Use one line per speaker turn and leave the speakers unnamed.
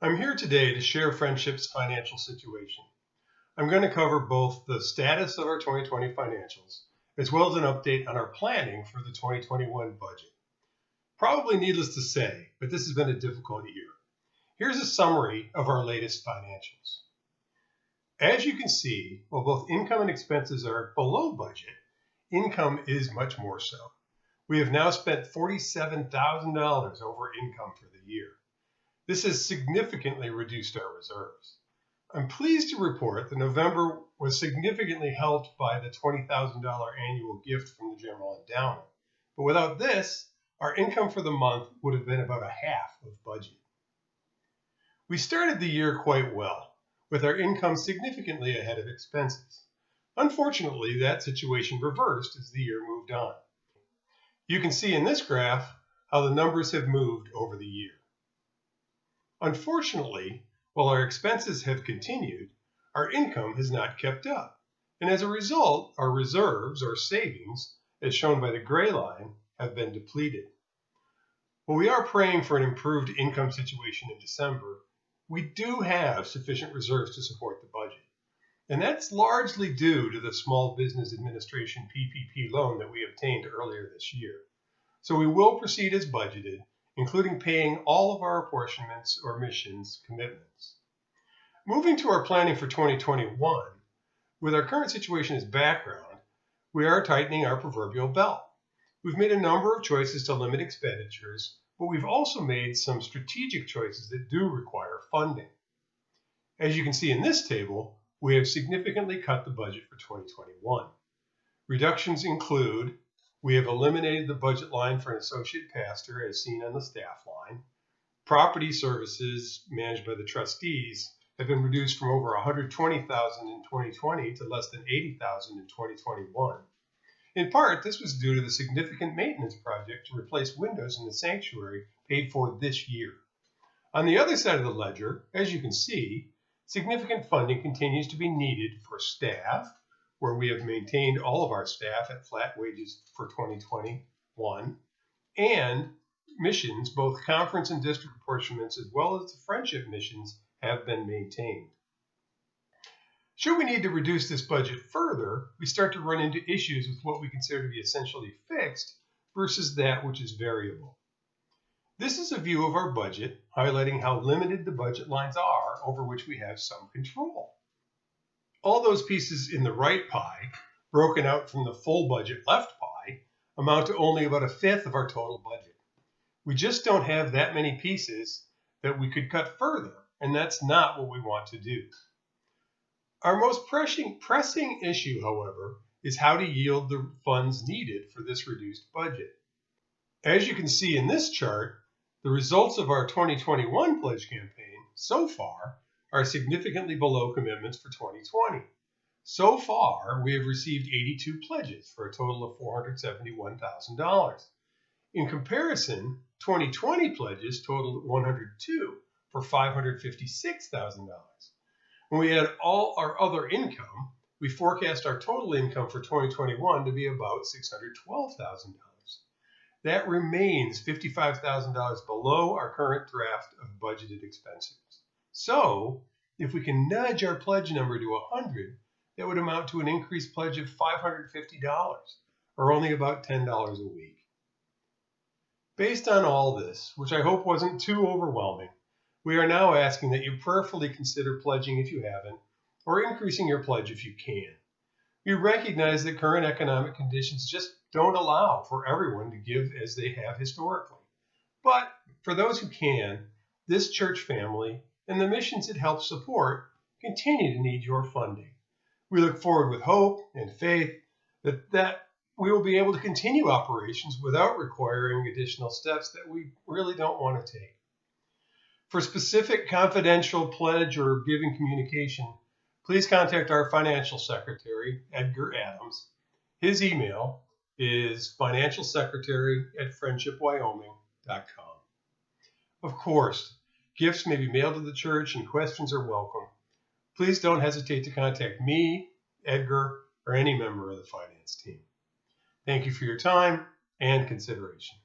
I'm here today to share Friendship's financial situation. I'm going to cover both the status of our 2020 financials, as well as an update on our planning for the 2021 budget. Probably needless to say, but this has been a difficult year. Here's a summary of our latest financials. As you can see, while both income and expenses are below budget, income is much more so. We have now spent $47,000 over income for the year. This has significantly reduced our reserves. I'm pleased to report that November was significantly helped by the $20,000 annual gift from the General Endowment. But without this, our income for the month would have been about a half of budget. We started the year quite well, with our income significantly ahead of expenses. Unfortunately, that situation reversed as the year moved on. You can see in this graph how the numbers have moved over the year. Unfortunately, while our expenses have continued, our income has not kept up, and as a result, our reserves, or savings, as shown by the gray line, have been depleted. While we are praying for an improved income situation in December, we do have sufficient reserves to support the budget, and that's largely due to the Small Business Administration PPP loan that we obtained earlier this year. So we will proceed as budgeted, including paying all of our apportionments or missions commitments. Moving to our planning for 2021, with our current situation as background, we are tightening our proverbial belt. We've made a number of choices to limit expenditures, but we've also made some strategic choices that do require funding. As you can see in this table, we have significantly cut the budget for 2021. Reductions include: we have eliminated the budget line for an associate pastor as seen on the staff line. Property services managed by the trustees have been reduced from over $120,000 in 2020 to less than $80,000 in 2021. In part, this was due to the significant maintenance project to replace windows in the sanctuary paid for this year. On the other side of the ledger, as you can see, significant funding continues to be needed for staff, where we have maintained all of our staff at flat wages for 2021, and missions, both conference and district apportionments, as well as the friendship missions, have been maintained. Should we need to reduce this budget further, we start to run into issues with what we consider to be essentially fixed versus that which is variable. This is a view of our budget, highlighting how limited the budget lines are over which we have some control. All those pieces in the right pie, broken out from the full budget left pie, amount to only about a fifth of our total budget. We just don't have that many pieces that we could cut further, and that's not what we want to do. Our most pressing issue, however, is how to yield the funds needed for this reduced budget. As you can see in this chart, the results of our 2021 pledge campaign so far are significantly below commitments for 2020. So far, we have received 82 pledges for a total of $471,000. In comparison, 2020 pledges totaled 102 for $556,000. When we add all our other income, we forecast our total income for 2021 to be about $612,000. That remains $55,000 below our current draft of budgeted expenses. So, if we can nudge our pledge number to 100, that would amount to an increased pledge of $550, or only about $10 a week. Based on all this, which I hope wasn't too overwhelming, we are now asking that you prayerfully consider pledging if you haven't, or increasing your pledge if you can. We recognize that current economic conditions just don't allow for everyone to give as they have historically. But for those who can, this church family and the missions it helps support continue to need your funding. We look forward with hope and faith that we will be able to continue operations without requiring additional steps that we really don't want to take. For specific confidential pledge or giving communication, please contact our financial secretary, Edgar Adams. His email is financialsecretary@friendshipwyoming.com. Of course, gifts may be mailed to the church and questions are welcome. Please don't hesitate to contact me, Edgar, or any member of the finance team. Thank you for your time and consideration.